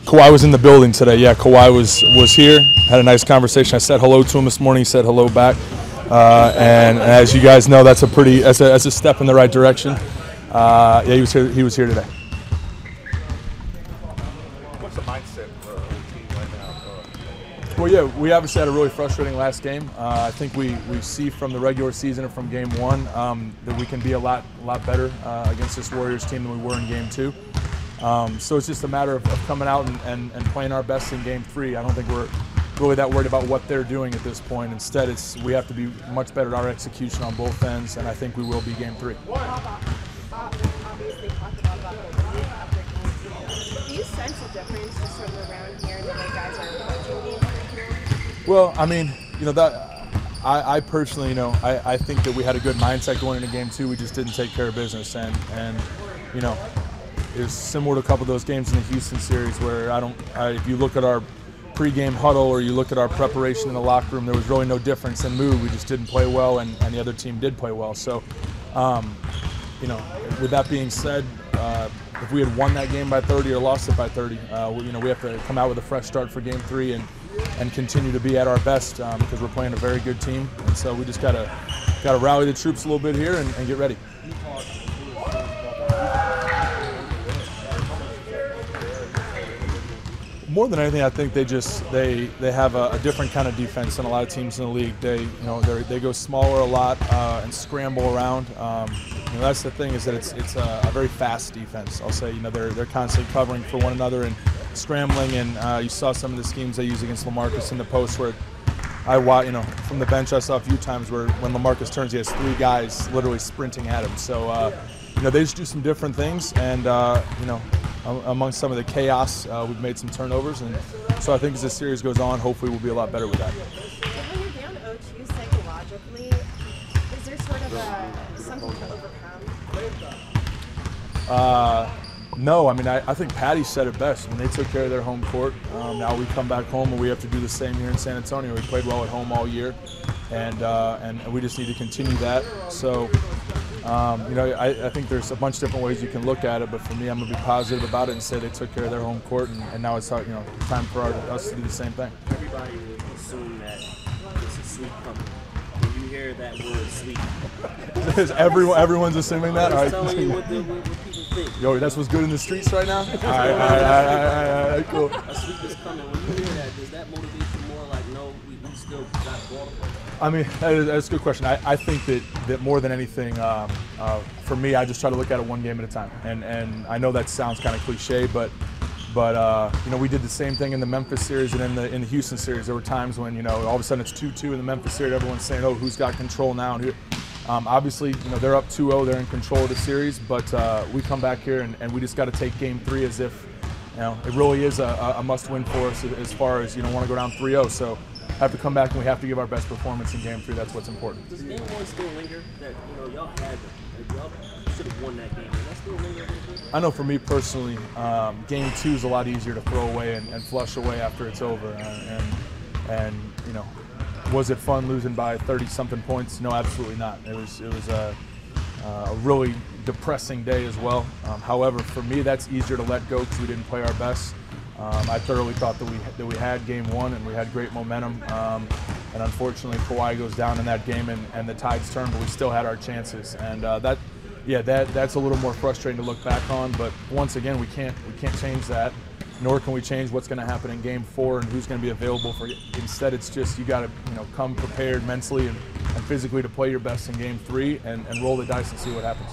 Kawhi was in the building today. Yeah, Kawhi was here. Had a nice conversation. I said hello to him this morning. He said hello back. And as you guys know, that's a step in the right direction. Yeah, he was here today. What's the mindset for the team right now? Well, yeah, we obviously had a really frustrating last game. I think we see from the regular season and from game one that we can be a lot better against this Warriors team than we were in game two. So it's just a matter of coming out and playing our best in game three. I don't think we're really that worried about what they're doing at this point. Instead, we have to be much better at our execution on both ends, and I think we will be game three. Obviously talked a lot about the do you sense a difference just from around here and the way guys are approaching games? Well, I mean, you know, that I personally, you know, I think that we had a good mindset going into game two. We just didn't take care of business, and you know, it was similar to a couple of those games in the Houston series where if you look at our pregame huddle or you look at our preparation in the locker room, there was really no difference in mood. We just didn't play well, and the other team did play well. So, you know, with that being said, if we had won that game by 30 or lost it by 30, you know, we have to come out with a fresh start for game three and continue to be at our best because we're playing a very good team. And so we just gotta rally the troops a little bit here and get ready. More than anything, I think they have a different kind of defense than a lot of teams in the league. They go smaller a lot and scramble around. You know, that's the thing, is that it's a very fast defense. I'll say, you know, they're constantly covering for one another and scrambling. And you saw some of the schemes they use against LaMarcus in the post where you know, from the bench I saw a few times where when LaMarcus turns, he has three guys literally sprinting at him. So you know, they just do some different things, and you know, amongst some of the chaos, we've made some turnovers, and so I think as this series goes on, hopefully we'll be a lot better with that. So when you're down 0-2 psychologically, is there sort of something to overcome? No, I mean, I think Patty said it best. When they took care of their home court, now we come back home and we have to do the same here in San Antonio. We played well at home all year, and we just need to continue that. So, you know, I think there's a bunch of different ways you can look at it, but for me, I'm going to be positive about it and say they took care of their home court, and now it's, you know, time for us to do the same thing. Everybody will assume that it's a sweep coming. When you hear that word sweep, everyone's assuming that. All right, telling you what people think. Yo, that's what's good in the streets right now. All right, cool. A sweep is coming. When you hear that, does that motivate you more? Like, no, we still got ball to play? I mean, that's a good question. I think that more than anything, for me, I just try to look at it one game at a time. And I know that sounds kind of cliche, but you know, we did the same thing in the Memphis series and in the Houston series. There were times when, you know, all of a sudden it's 2-2 in the Memphis series. Everyone's saying, oh, who's got control now? And obviously, you know, they're up 2-0. They're in control of the series, but we come back here and we just got to take game three as if, you know, it really is a must-win for us as far as, you know, want to go down 3-0. So have to come back and we have to give our best performance in game three. That's what's important. Does game one still linger that, you know, y'all should have won that game? Does that still linger? I know for me personally, game two is a lot easier to throw away and flush away after it's over. And you know, was it fun losing by 30-something points? No, absolutely not. It was a really depressing day as well. However, for me, that's easier to let go because we didn't play our best. I thoroughly thought that we had game one and we had great momentum, and unfortunately Kawhi goes down in that game and the tides turn, but we still had our chances, and that's a little more frustrating to look back on. But once again, we can't change that, nor can we change what's going to happen in game four and who's going to be available for it. Instead, it's just you got to, you know, come prepared mentally and physically to play your best in game three and roll the dice and see what happens.